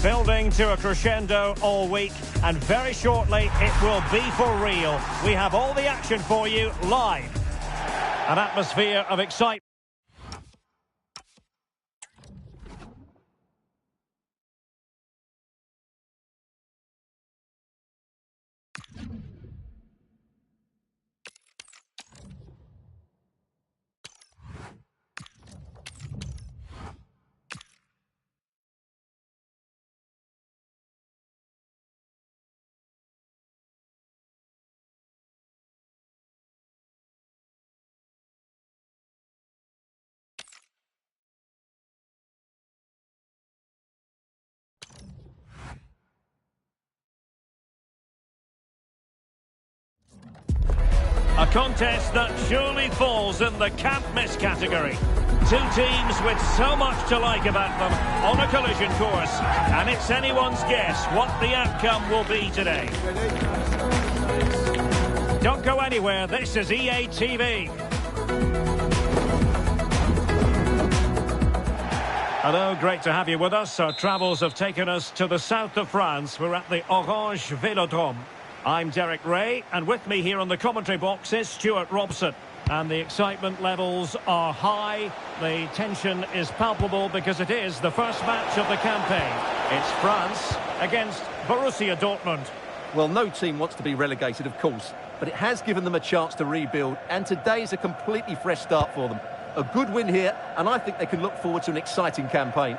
Building to a crescendo all week, and very shortly it will be for real. We have all the action for you live. An atmosphere of excitement. A contest that surely falls in the can't miss category. Two teams with so much to like about them on a collision course, and it's anyone's guess what the outcome will be today. Don't go anywhere, this is EA TV. Hello, great to have you with us. Our travels have taken us to the south of France. We're at the Orange Vélodrome. I'm Derek Ray, and with me here on the commentary box is Stuart Robson. And the excitement levels are high, the tension is palpable because it is the first match of the campaign. It's France against Borussia Dortmund. Well, no team wants to be relegated, of course, but it has given them a chance to rebuild, and today is a completely fresh start for them. A good win here, and I think they can look forward to an exciting campaign.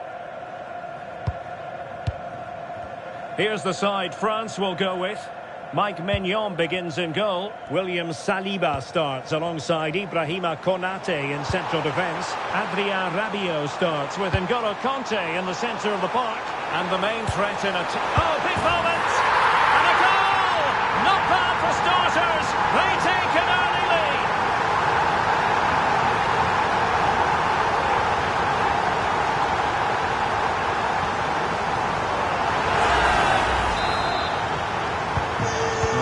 Here's the side France will go with. Mike Maignan begins in goal. William Saliba starts alongside Ibrahima Konate in central defence. Adrien Rabiot starts with N'Golo Kanté in the centre of the park. And the main threat in big moment! And a goal! Not bad for starters. They take an early lead.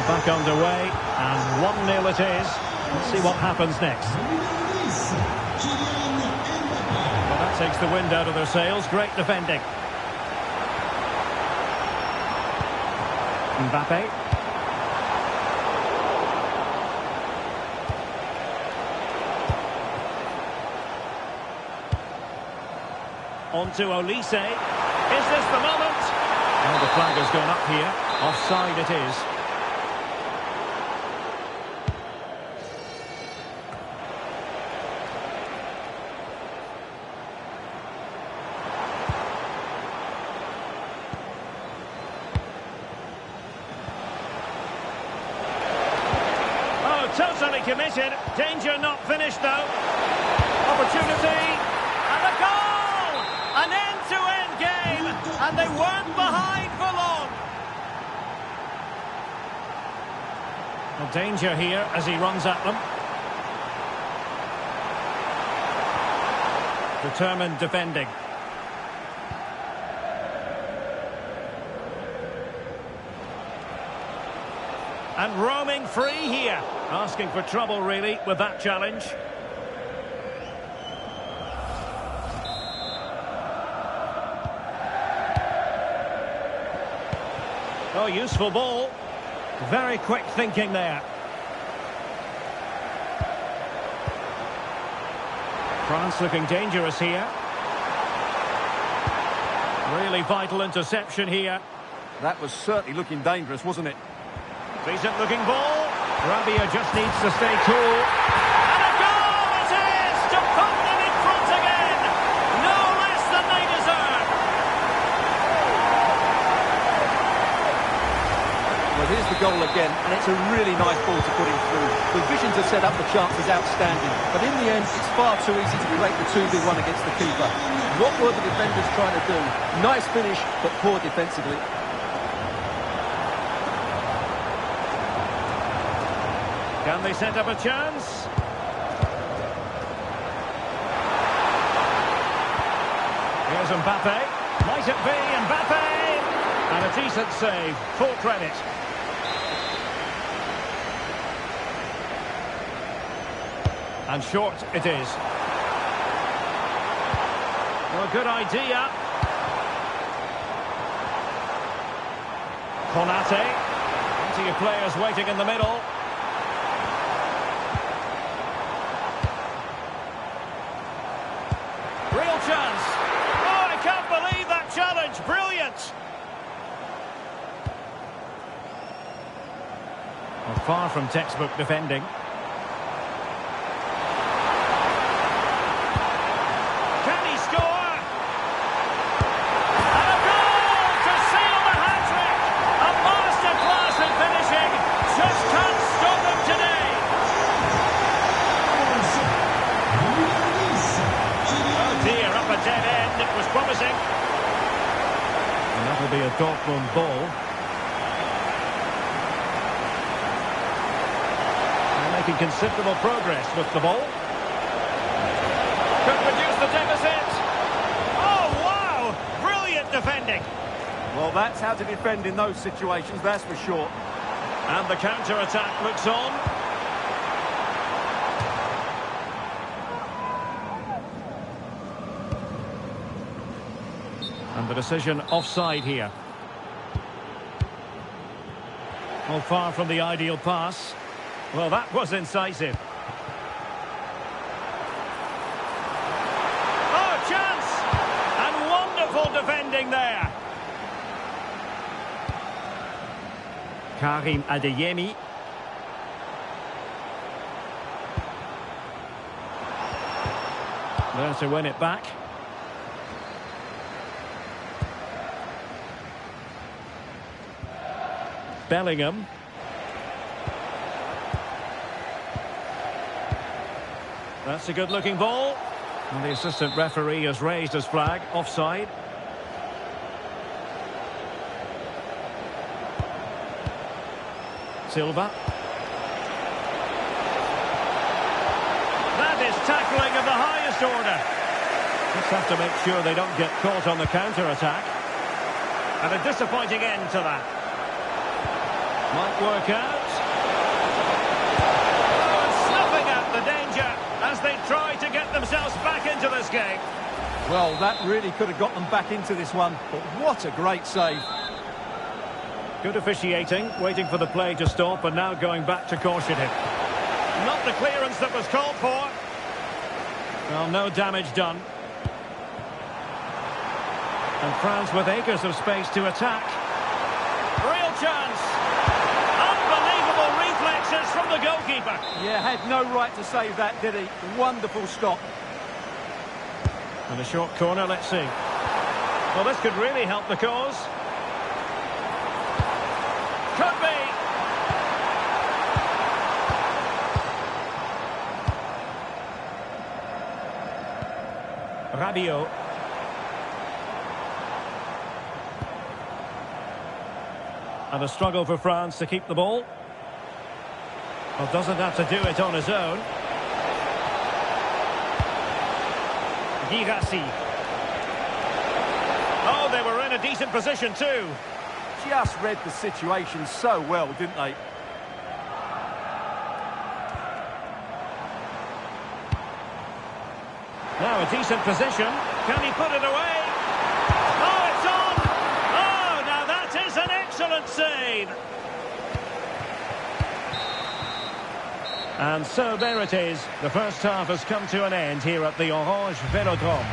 Back underway, and 1-0 it is. Let's see what happens next. Well, that takes the wind out of their sails. Great defending. Mbappe. On to Olise. Is this the moment? Well, the flag has gone up here. Offside it is. Totally committed. Danger not finished, though. Opportunity. And a goal! An end-to-end game. And they weren't behind for long. Well, danger here as he runs at them. Determined defending. And roaming free here. Asking for trouble, really, with that challenge. Oh, useful ball. Very quick thinking there. France looking dangerous here. Really vital interception here. That was certainly looking dangerous, wasn't it? Decent looking ball. Rabiot just needs to stay cool. And a goal it is to put them in front again. No less than they deserve. Well, here's the goal again, and it's a really nice ball to put him through. The vision to set up the chance is outstanding, but in the end, it's far too easy to create the 2v1 against the keeper. What were the defenders trying to do? Nice finish, but poor defensively. Can they set up a chance? Here's Mbappe. Might it be Mbappe? And a decent save. Full credit. And short it is. Well, good idea. Konate. Plenty of players waiting in the middle. Real chance. Oh, I can't believe that challenge. Brilliant. Well, far from textbook defending. Can he score? And a goal to seal the hat-trick. A masterclass in finishing. Just can't stop him today. Oh dear, up a dead end. It was promising. And that'll be a Dortmund ball. Making considerable progress with the ball. Could reduce the deficit. Oh, wow! Brilliant defending. Well, that's how to defend in those situations, that's for sure. And the counter-attack looks on. And the decision offside here. Well, far from the ideal pass. Well, that was incisive. Oh, chance! And wonderful defending there. Karim Adeyemi. There to win it back. Bellingham. That's a good-looking ball. And the assistant referee has raised his flag. Offside. Silva. That is tackling of the highest order. Just have to make sure they don't get caught on the counter-attack. And a disappointing end to that. Might work out. Oh, and snuffing out the danger as they try to get themselves back into this game. Well, that really could have got them back into this one, but what a great save. Good officiating, waiting for the play to stop and now going back to caution him. Not the clearance that was called for. Well, no damage done. And France with acres of space to attack. Real chance. Unbelievable reflexes from the goalkeeper. Yeah, had no right to save that, did he? Wonderful stop. And a short corner, let's see. Well, this could really help the cause. Could be. Rabiot. And a struggle for France to keep the ball. Well, doesn't have to do it on his own. Girassi. Oh, they were in a decent position too. Just read the situation so well, didn't they? Now a decent position. Can he put it away? Oh, it's on! Oh, now that is an excellent save. And so there it is. The first half has come to an end here at the Orange Velodrome.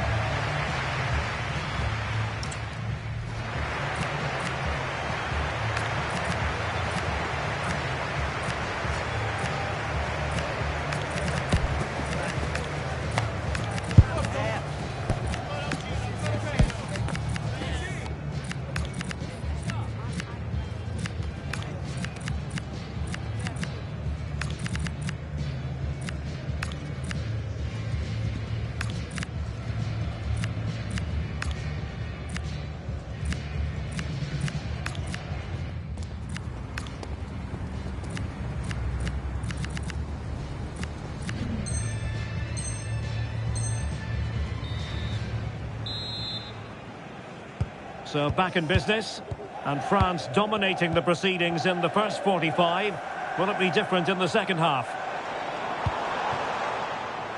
So back in business, and France dominating the proceedings in the first 45. Will it be different in the second half?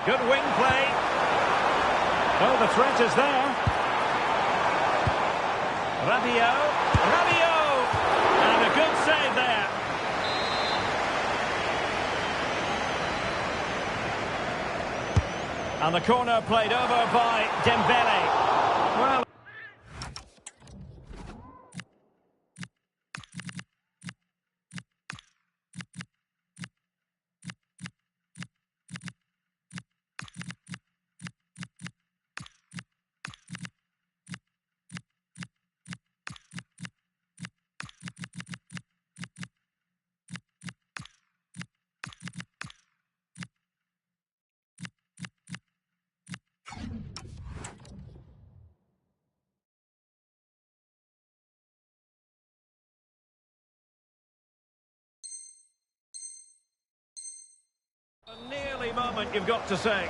Good wing play. Oh, the threat is there. Rabiot. And the corner played over by Dembele. Well... A nearly moment, you've got to say.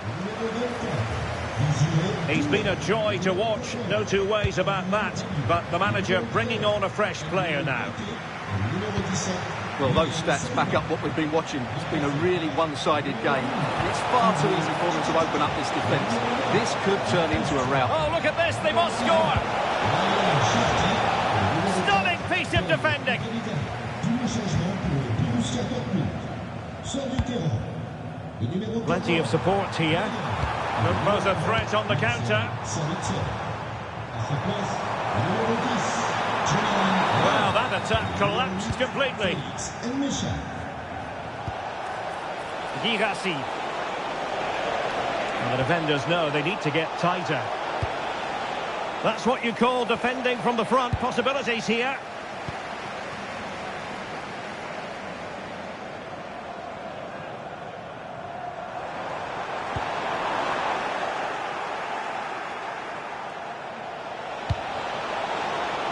He's been a joy to watch, no two ways about that. But the manager bringing on a fresh player now. Well, those stats back up what we've been watching. It's been a really one-sided game. And it's far too easy for them to open up this defence. This could turn into a rout. Oh, look at this, they must score! Stunning piece of defending. Plenty of support here. Could pose a threat on the counter. Well, that attack collapsed completely. Girassi. And the defenders know they need to get tighter. That's what you call defending from the front. Possibilities here.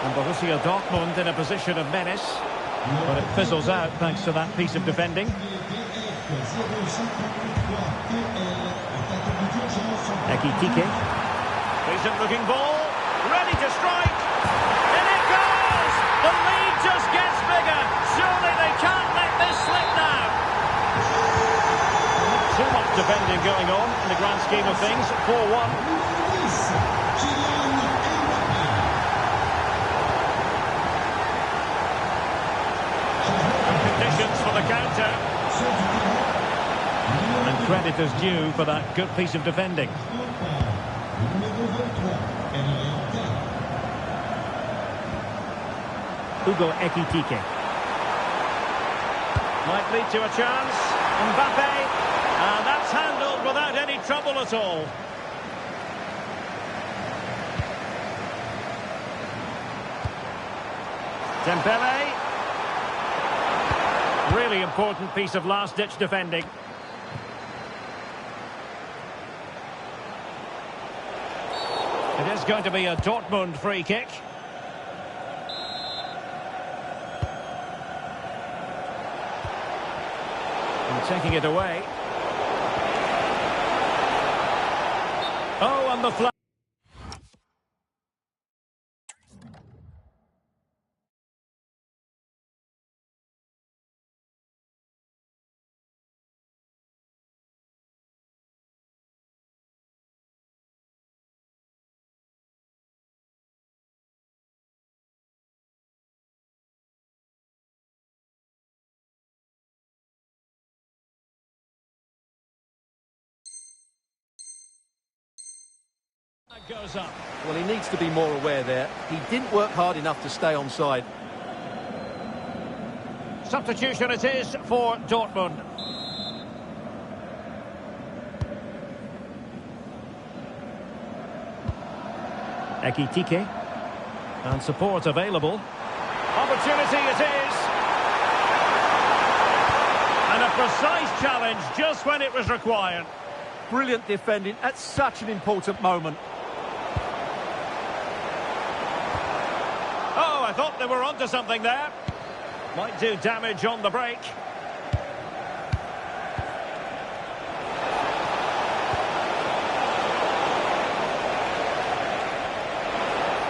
And Borussia Dortmund in a position of menace, but it fizzles out thanks to that piece of defending. Ekitike. Decent looking ball, ready to strike, and it goes! The lead just gets bigger. Surely they can't let this slip now. So much defending going on in the grand scheme of things. 4-1. For the counter. And credit is due for that good piece of defending. Hugo Ekitike. Might lead to a chance. Mbappe. And that's handled without any trouble at all. Dembele. Really important piece of last-ditch defending. It is going to be a Dortmund free kick. And taking it away. Oh, and the flag. Goes up. Well, he needs to be more aware there. He didn't work hard enough to stay onside. Substitution it is for Dortmund. Ekitike. And support available. Opportunity it is. And a precise challenge just when it was required. Brilliant defending at such an important moment. Oh, I thought they were onto something there. Might do damage on the break.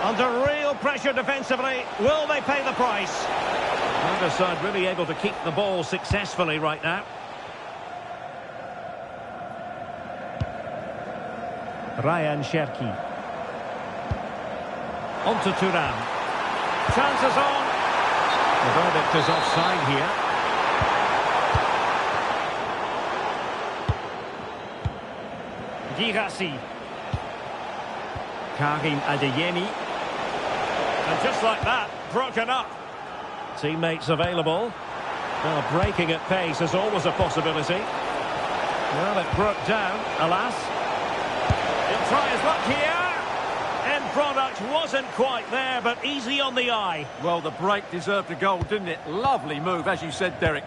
Under real pressure defensively. Will they pay the price? Neither side really able to keep the ball successfully right now. Ryan Cherki. On to Thuram. Chances on. The verdict is offside here. Girassi. Karim Adeyemi. And just like that, broken up. Teammates available. Well, breaking at pace is always a possibility. Well, it broke down, alas. He'll try his luck here. End product wasn't quite there, but easy on the eye. Well, the break deserved a goal, didn't it? Lovely move, as you said, Derek.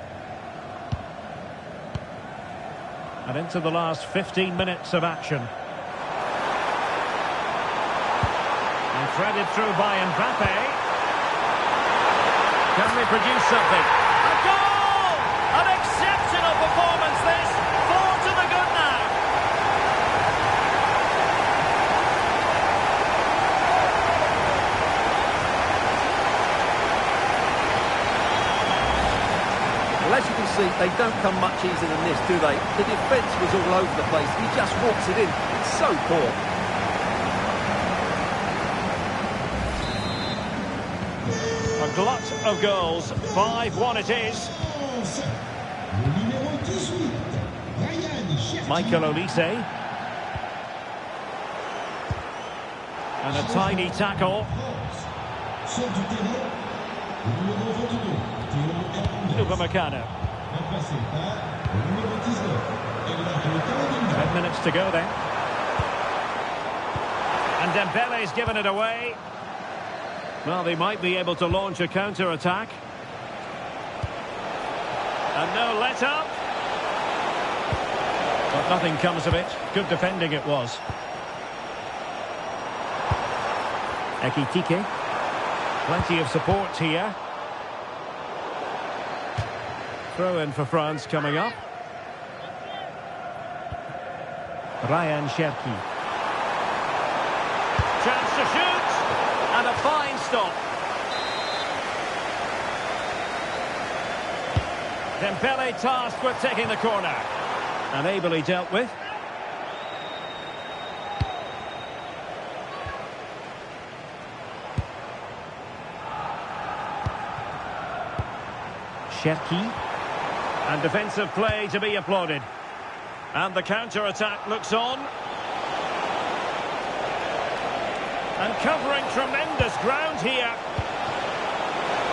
And into the last 15 minutes of action. And threaded through by Mbape. Can they produce something? A goal! An exceptional performance this. 4 to the good now. Well, as you can see, they don't come much easier than this, do they? The defence was all over the place. He just walks it in. It's so poor. A glut of goals. 5-1 it is. Michael Olise. And a tiny tackle. Upamecano. 10 minutes to go then. And Dembele's given it away. Well, they might be able to launch a counter-attack. And no let-up. But nothing comes of it. Good defending it was. Ekitike. Plenty of support here. Throw in for France coming up. Ryan Cherki. Chance to shoot. And a fine stop. Dembele tasked with taking the corner. And ably dealt with. Cherki. And defensive play to be applauded. And the counter-attack looks on. And covering tremendous ground here.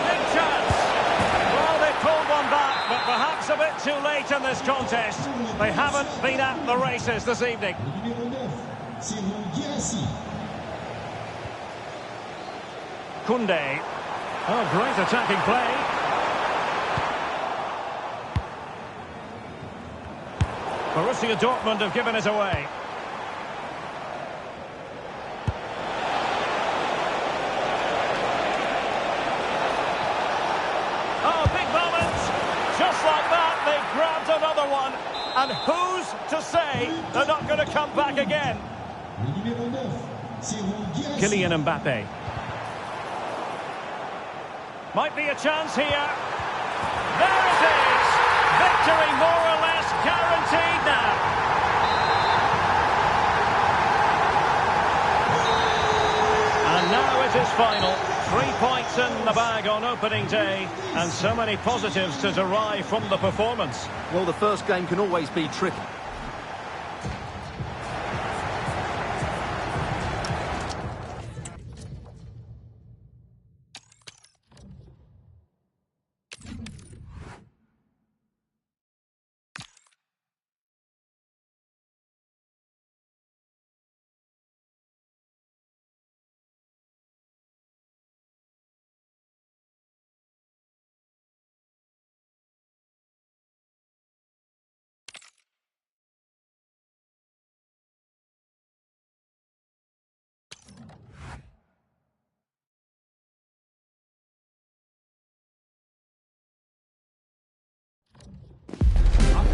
Big chance. Well, they pulled one back, but perhaps a bit too late in this contest. They haven't been at the races this evening. Koundé. Oh, great attacking play. Borussia Dortmund have given it away. Oh, big moment. Just like that, they grabbed another one. And who's to say they're not going to come back again? Kylian Mbappe. Might be a chance here. There it is. Victory more or less guaranteed now. And now it is final. 3 points in the bag on opening day. And so many positives to derive from the performance. Well, the first game can always be tricky.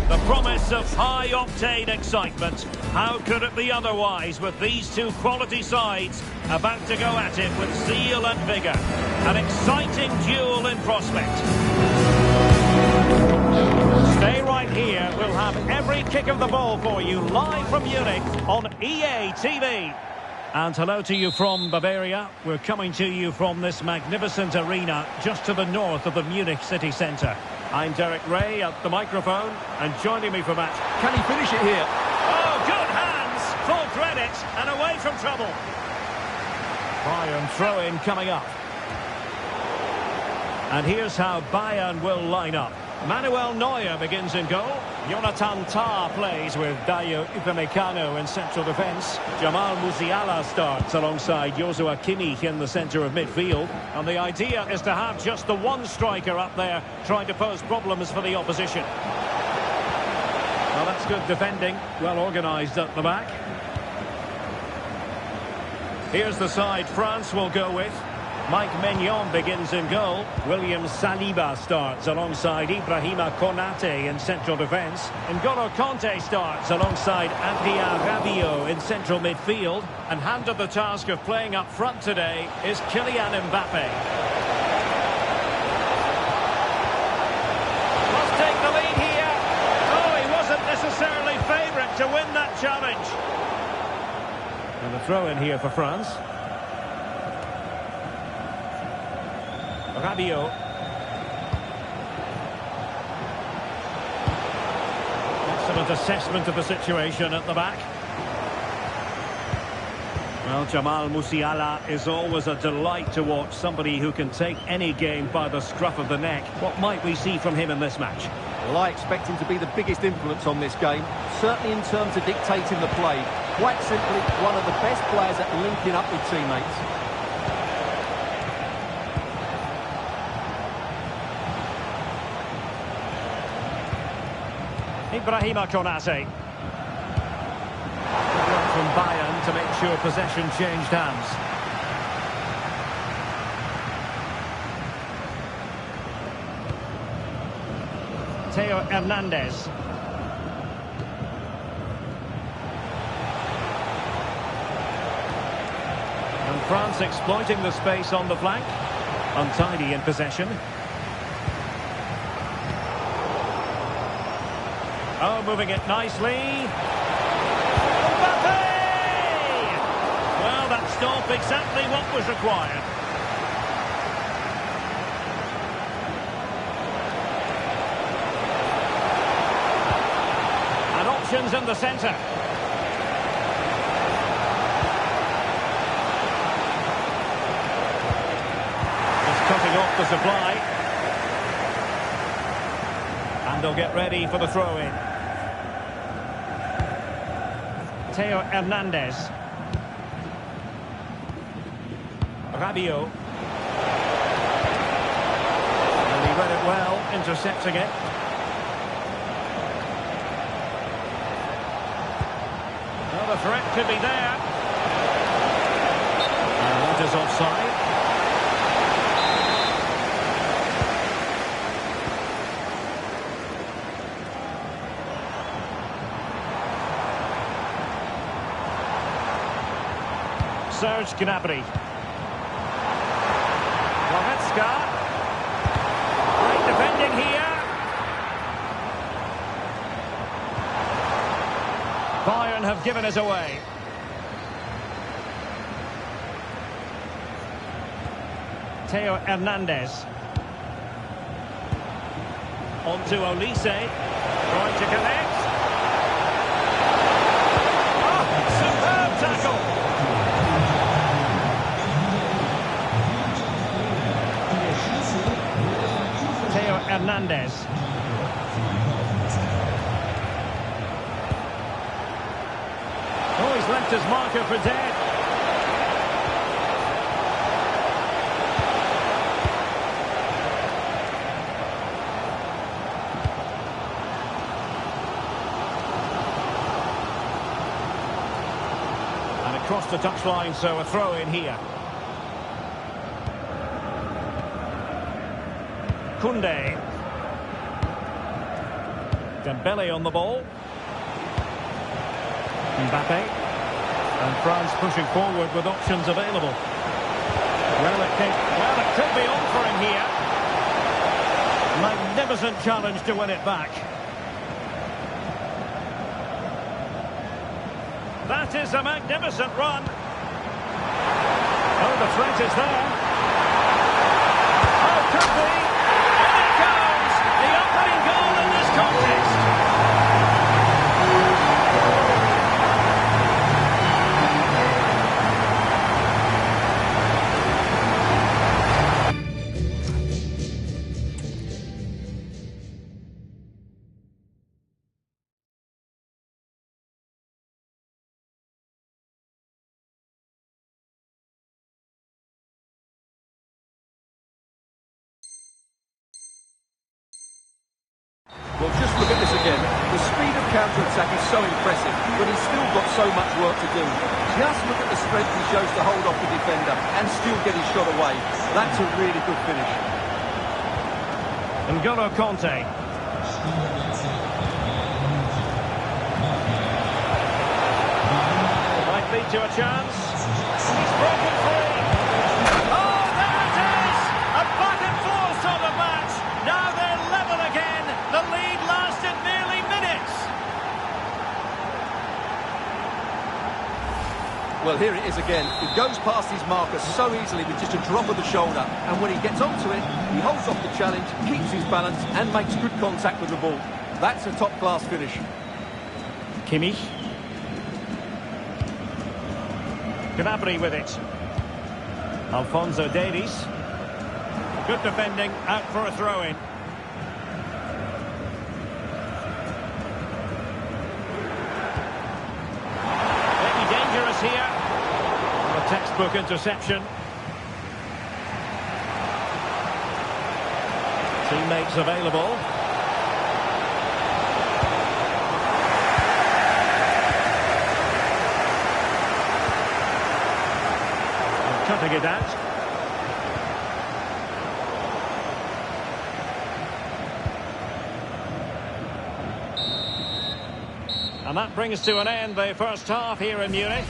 The promise of high-octane excitement. How could it be otherwise with these two quality sides about to go at it with zeal and vigour? An exciting duel in prospect. Stay right here. We'll have every kick of the ball for you live from Munich on EA TV. And hello to you from Bavaria. We're coming to you from this magnificent arena just to the north of the Munich city centre. I'm Derek Ray at the microphone, and joining me for that... Can he finish it here? Oh, good hands it, and away from trouble. Bayern throw-in coming up. And here's how Bayern will line up. Manuel Neuer begins in goal. Jonathan Tah plays with Dayo Upamecano in central defence. Jamal Musiala starts alongside Joshua Kimmich in the centre of midfield. And the idea is to have just the one striker up there trying to pose problems for the opposition. Well, that's good defending. Well organised at the back. Here's the side France will go with. Mike Maignan begins in goal. William Saliba starts alongside Ibrahima Konate in central defence. N'Golo Kanté starts alongside Adrien Rabiot in central midfield. And handed the task of playing up front today is Kylian Mbappe. Must take the lead here. Oh, he wasn't necessarily favourite to win that challenge. And a throw in here for France. Rabiot. Excellent assessment of the situation at the back. Well, Jamal Musiala is always a delight to watch. Somebody who can take any game by the scruff of the neck. What might we see from him in this match? Well, I expect him to be the biggest influence on this game. Certainly in terms of dictating the play. Quite simply, one of the best players at linking up with teammates. Ibrahima Konate. Good work from Bayern to make sure possession changed hands. Theo Hernandez. And France exploiting the space on the flank. Untidy in possession. Oh, moving it nicely. Mbappe! Well, that stop exactly what was required. And options in the centre. Just cutting off the supply. And they'll get ready for the throw-in. Theo Hernandez. Rabiot. And he read it well, intercepting it. Well, the threat could be there. And that is offside. Serge Gnabry. Goretzka. Great defending here. Bayern have given us away. Theo Hernandez. On to Olise. Trying to connect. Oh, superb tackle. Hernandez. Oh, he's left his marker for dead. And across the touchline, so a throw in here. Koundé. Dembele on the ball. Mbappe. And France pushing forward with options available. Well, it could be on for him here. Magnificent challenge to win it back. That is a magnificent run. Oh, the threat is there. Oh, could be. In it goes. The opening goal in this contest. Well, just look at this again. The speed of counter-attack is so impressive, but he's still got so much work to do. Just look at the strength he shows to hold off the defender and still get his shot away. That's a really good finish. N'Golo Kanté. Might lead to a chance. He's broken free. Oh, there it is! A back and forth on the match. Now they're level again. The lead lasted nearly minutes. Well, here it is again. He goes past his marker so easily with just a drop of the shoulder. And when he gets onto it, he holds off the challenge, keeps his balance, and makes good contact with the ball. That's a top-class finish. Kimmich. Gnabry with it. Alphonso Davies. Good defending, out for a throw-in. Maybe dangerous here. A textbook interception. Teammates available. Cutting it out. And that brings to an end the first half here in Munich.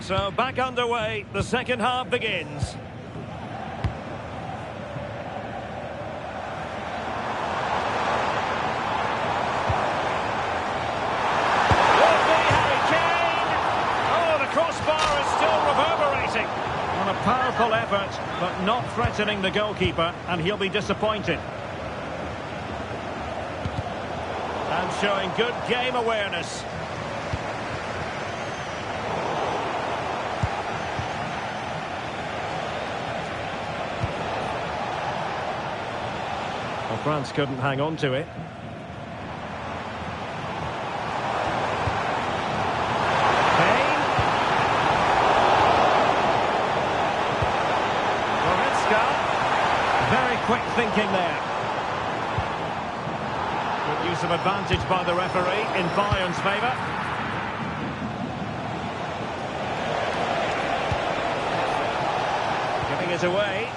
So back underway, the second half begins. Would be Harry Kane. Oh, the crossbar is still reverberating. On a powerful effort, but not threatening the goalkeeper, and he'll be disappointed. And showing good game awareness. Well, France couldn't hang on to it. Kane. Goretzka. Very quick thinking there. Good use of advantage by the referee in Bayern's favour. Giving it away.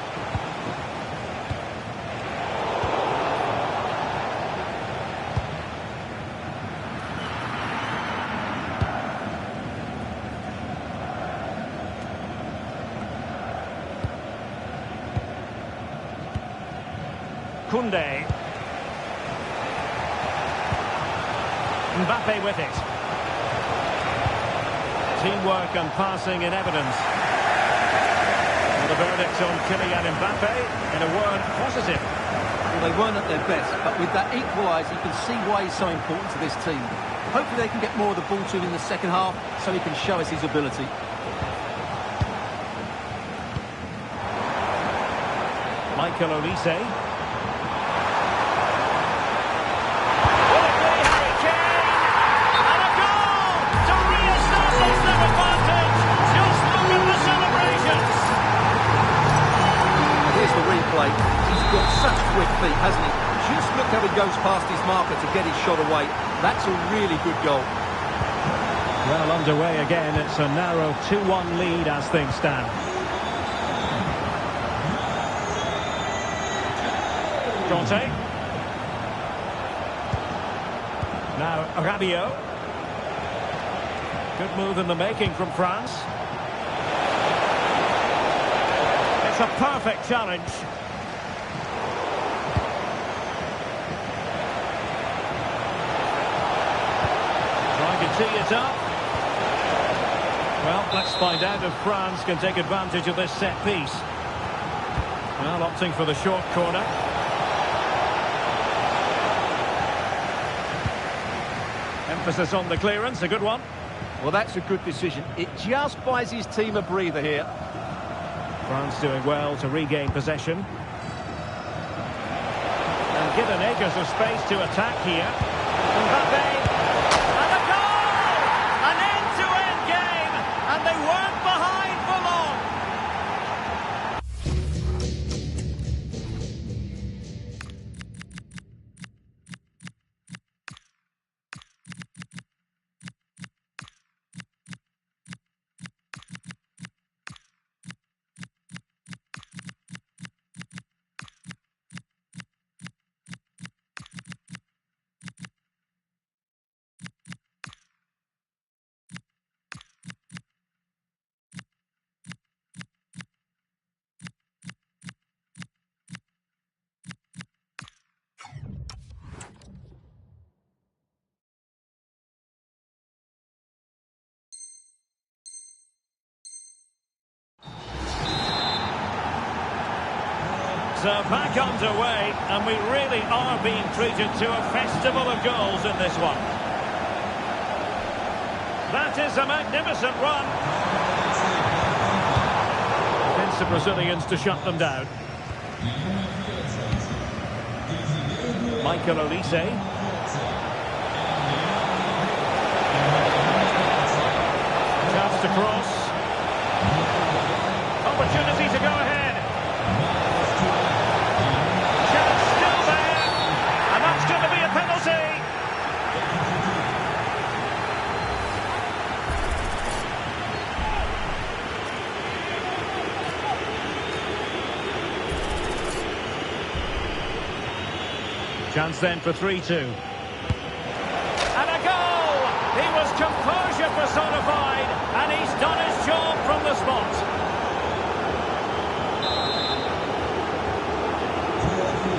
Koundé. Mbappe with it. Teamwork and passing in evidence. And the verdict on Kylian Mbappe, in a word, positive. Well, they weren't at their best, but with that equaliser, you can see why he's so important to this team. Hopefully they can get more of the ball to him in the second half, so he can show us his ability. Michael Olise. He's got such quick feet, hasn't he? Just look how he goes past his marker to get his shot away. That's a really good goal. Well, underway again. It's a narrow 2-1 lead as things stand. Kanté. Now Rabiot. Good move in the making from France. It's a perfect challenge. Trying to tee it up. Well, let's find out if France can take advantage of this set piece. Well, opting for the short corner. Emphasis on the clearance, a good one. Well, that's a good decision. It just buys his team a breather here. France doing well to regain possession. And given acres of space to attack here. Mbappe. And a goal! An end-to-end game! And they weren't behind for long! So back underway, and we really are being treated to a festival of goals in this one. That is a magnificent run. Against the Brazilians to shut them down. Michael Olise. Chance to cross. Opportunity to go ahead. Penalty! Chance then for 3-2. And a goal! He was composure personified, and he's done his job from the spot.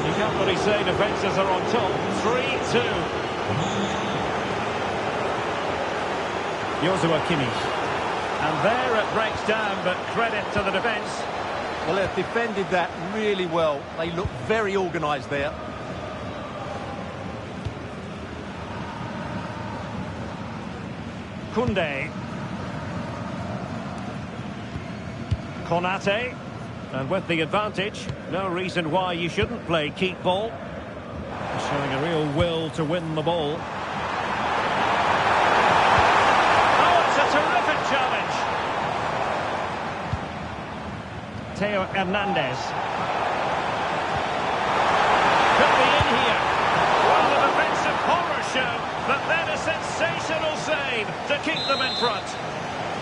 You can't really say defences are on top. 3-2. Joshua Kimmich. And there it breaks down, but credit to the defence. Well, they've defended that really well. They look very organised there. Koundé. Konate. And with the advantage, no reason why you shouldn't play keep ball. Showing a real will to win the ball. Oh, it's a terrific challenge. Theo Hernandez. Could be in here. Well, a defensive horror show, but then a sensational save to keep them in front.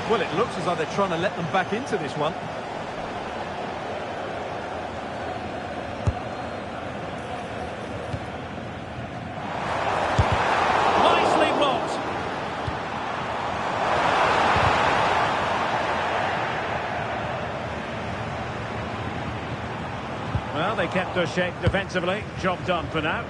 Well, it looks as though they're trying to let them back into this one. Well, they kept their shape defensively. Job done for now.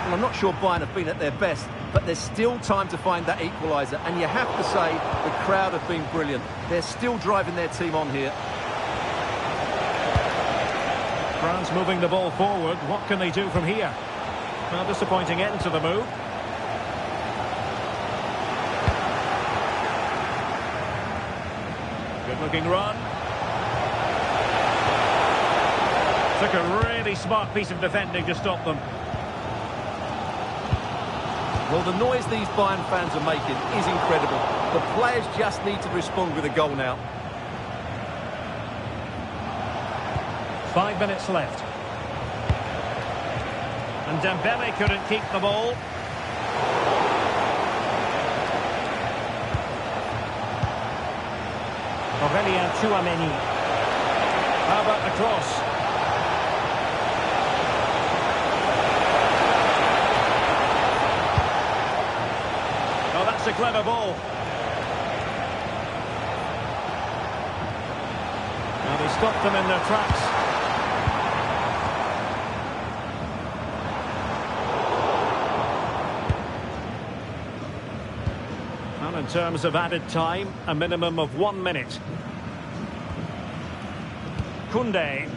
Well, I'm not sure Bayern have been at their best, but there's still time to find that equaliser. And you have to say, the crowd have been brilliant. They're still driving their team on here. France moving the ball forward. What can they do from here? Well, disappointing end to the move. Good-looking run. Took a really smart piece of defending to stop them. Well, the noise these Bayern fans are making is incredible. The players just need to respond with a goal now. 5 minutes left. And Dembele couldn't keep the ball. Aurélien Tchouameni. How about the cross? Oh, that's a clever ball. Now they stopped them in their tracks. And in terms of added time, a minimum of 1 minute. Koundé.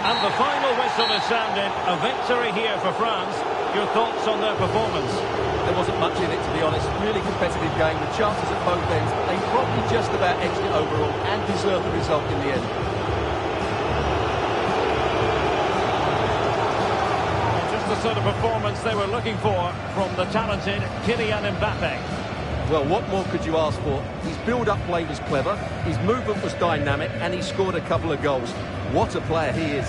And the final whistle has sounded. A victory here for France. Your thoughts on their performance? There wasn't much in it, to be honest. Really competitive game with chances at both ends. They probably just about edged it overall and deserved the result in the end. Just the sort of performance they were looking for from the talented Kylian Mbape. Well, what more could you ask for? His build-up play was clever, his movement was dynamic, and he scored a couple of goals. What a player he is.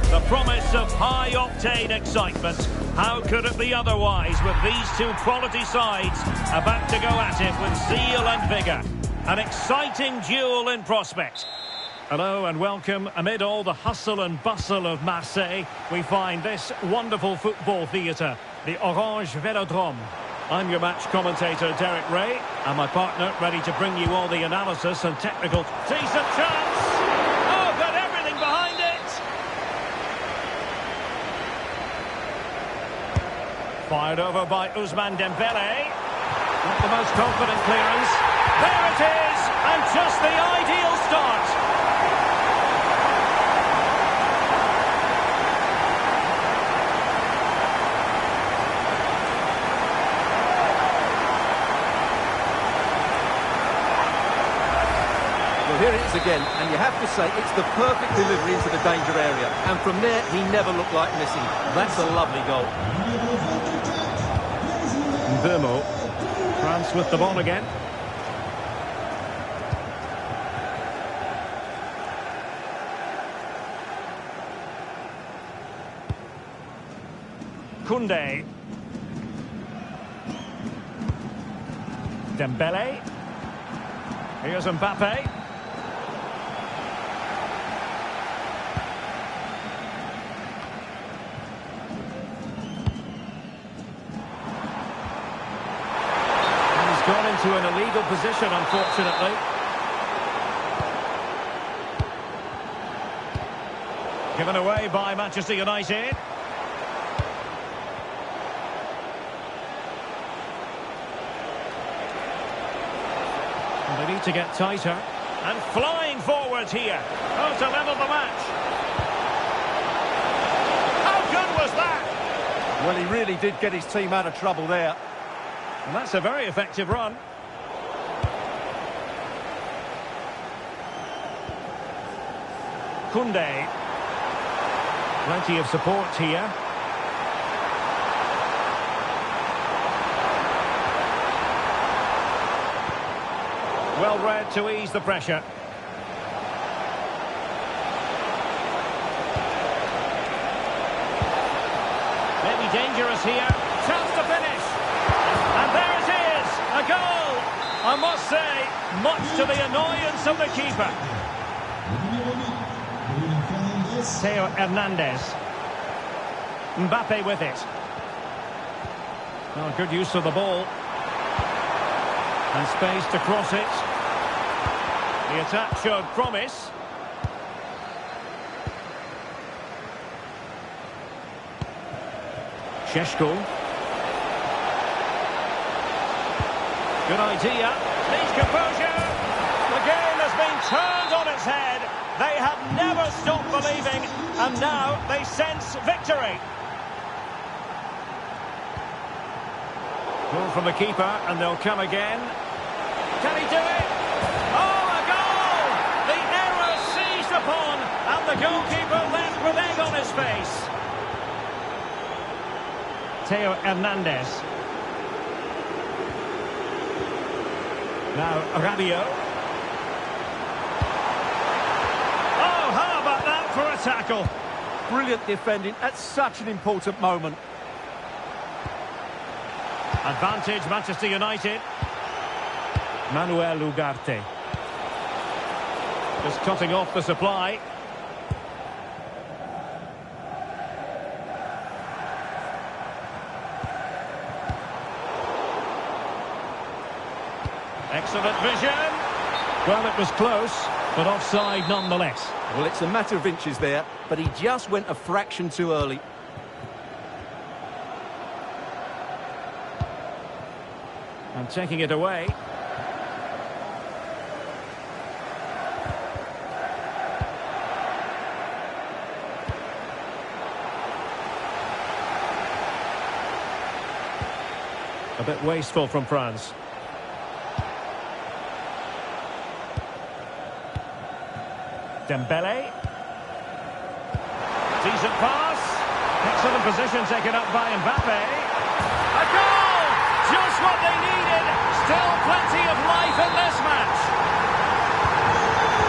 The promise of high-octane excitement. How could it be otherwise with these two quality sides about to go at it with zeal and vigour? An exciting duel in prospect. Hello and welcome. Amid all the hustle and bustle of Marseille, we find this wonderful football theatre, the Orange Velodrome. I'm your match commentator, Derek Ray, and my partner ready to bring you all the analysis and technical... Decent chance! Oh, got everything behind it! Fired over by Ousmane Dembele. Not the most confident clearance. There it is! And just the ideal start! Here it is again, and you have to say it's the perfect delivery into the danger area. And from there, he never looked like missing. That's a lovely goal. Mbomo. France with the ball again. Koundé. Dembele. Here's Mbappe. Gone into an illegal position, unfortunately. Given away by Manchester United. And they need to get tighter. And flying forward here. Oh, to level the match. How good was that? Well, he really did get his team out of trouble there. And that's a very effective run. Koundé. Plenty of support here. Well read to ease the pressure. Maybe dangerous here. Chance to finish. And there it is, a goal. I must say, much to the annoyance of the keeper. Theo Hernandez. Mbappe with it. Oh, good use of the ball. And space to cross it. The attack showed promise. Sheshko. Good idea. Needs composure. The game has been turned on its head. They have never stopped believing, and now they sense victory. Goal from the keeper, and they'll come again. Can he do it? Oh, a goal! The error seized upon, and the goalkeeper left with egg on his face. Theo Hernandez. Now Rabiot. Oh, how about that for a tackle? Brilliant defending at such an important moment. Advantage Manchester United. Manuel Ugarte. Just cutting off the supply. Excellent vision. Well, it was close, but offside nonetheless. Well, it's a matter of inches there, but he just went a fraction too early. And taking it away. A bit wasteful from France. Dembele. Decent pass. Excellent position taken up by Mbappe. A goal! Just what they needed. Still plenty of life in this match.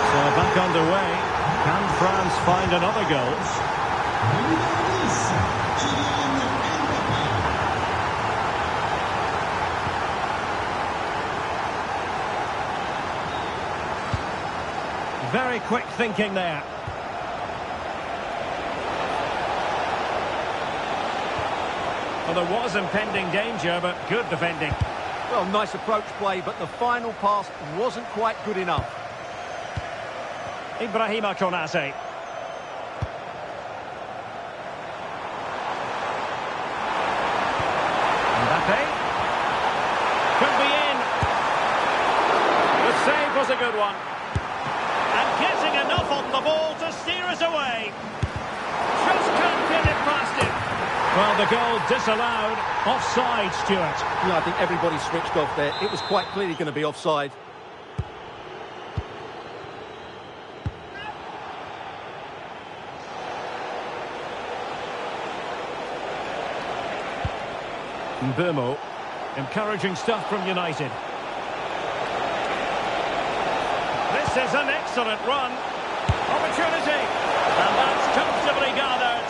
So back underway. Can France find another goal? Very quick thinking there. Well, there was impending danger, but good defending. Well, nice approach play, but the final pass wasn't quite good enough. Ibrahima Konate. Mbappe. Could be in. The save was a good one. And getting enough on the ball to steer us away. Just can't get it past him. Well, the goal disallowed. Offside, Stuart. Yeah, I think everybody switched off there. It was quite clearly going to be offside. Mbomo. Encouraging stuff from United. This is an excellent run. Opportunity. And that's comfortably gathered.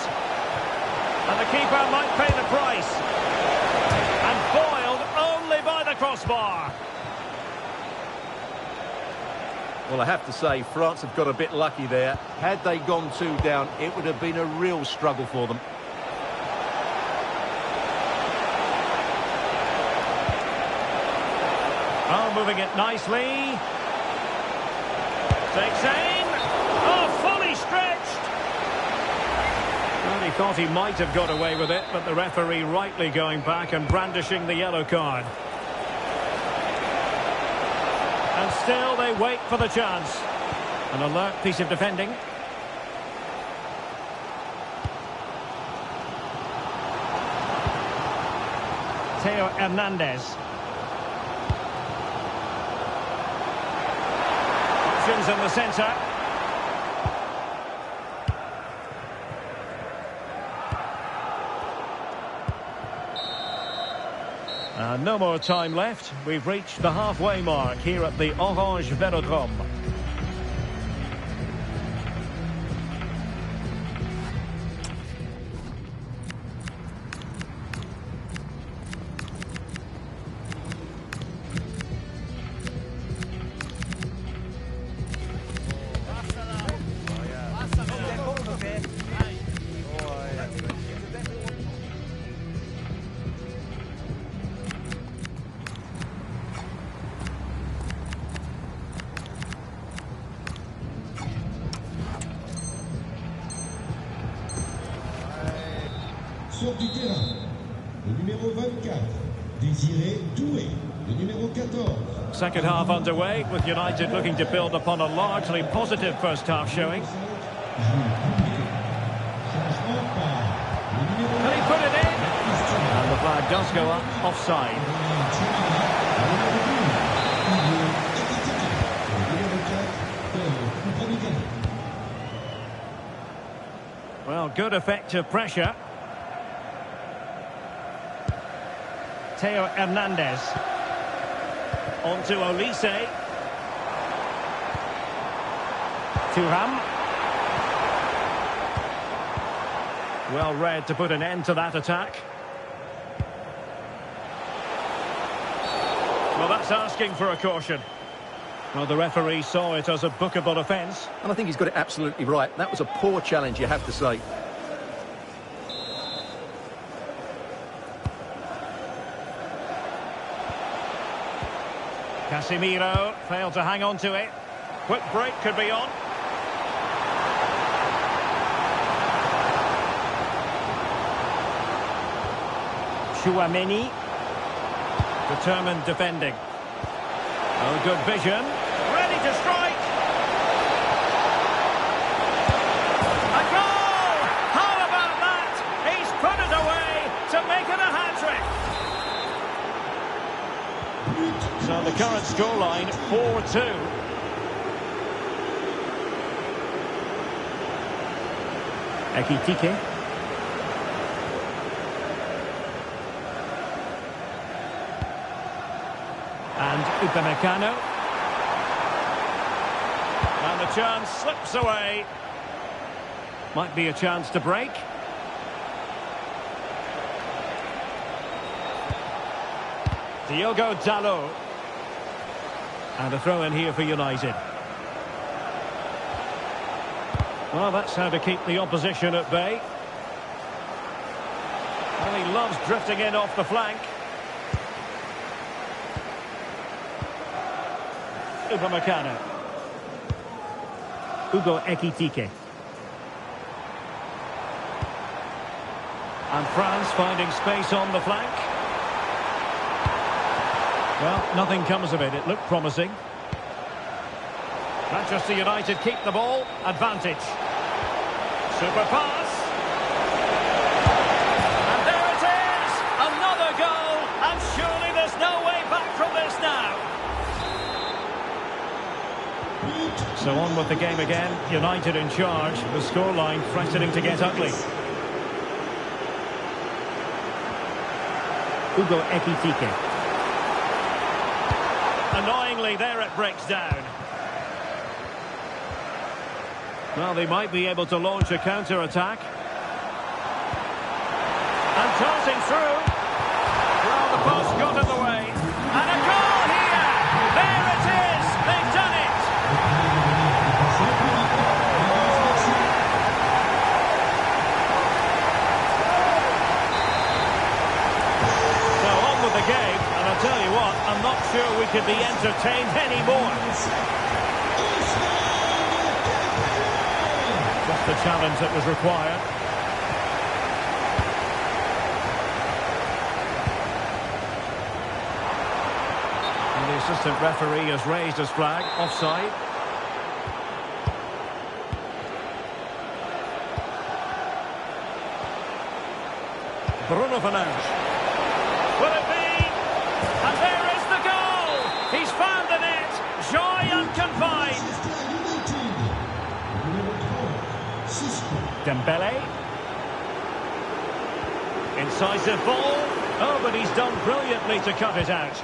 And the keeper might pay the price. And foiled only by the crossbar. Well, I have to say, France have got a bit lucky there. Had they gone 2 down, it would have been a real struggle for them. Oh, moving it nicely. Takes aim. Oh, fully stretched. Well, he thought he might have got away with it, but the referee rightly going back and brandishing the yellow card. And still they wait for the chance. An alert piece of defending. Theo Hernandez. Options in the centre. No more time left. We've reached the halfway mark here at the Orange Velodrome. Sur du terrain, Second half underway, with United looking to build upon a largely positive first half showing. Can he put it in? And the flag does go up, offside. Well, good effective pressure. Theo Hernandez. On to Olise. Thuram. Well read to put an end to that attack. Well, that's asking for a caution. Well, the referee saw it as a bookable offence. And I think he's got it absolutely right. That was a poor challenge, you have to say. Casemiro failed to hang on to it. Quick break could be on. Chouameni. Determined defending. Oh, good vision. Ready to strike. A goal! How about that? He's put it away to make it a hat-trick. So the current scoreline, 4-2. Ekitike. And Upamecano. And the chance slips away. Might be a chance to break. Diogo Dalot. And a throw in here for United. Well, that's how to keep the opposition at bay. Well, he loves drifting in off the flank. Upamecano. Hugo Ekitike. And France finding space on the flank. Well, nothing comes of it. It looked promising. Manchester United keep the ball. Advantage. Super pass. And there it is! Another goal! And surely there's no way back from this now. So on with the game again. United in charge. The scoreline threatening to get ugly. Hugo Ekitike. Annoyingly, there it breaks down. Well, they might be able to launch a counter-attack. And tossing through. Well, the post got in the way. And a goal here! There it is! They've done it! So on with the game, and I'll tell you what, I'm not sure we could be entertained anymore. Just the challenge that was required. And the assistant referee has raised his flag, offside. Bruno Fernandes. Will it be? And there is the goal! He's found the net! Joy unconfined! Dembele. Incisive ball. Oh, but he's done brilliantly to cut it out.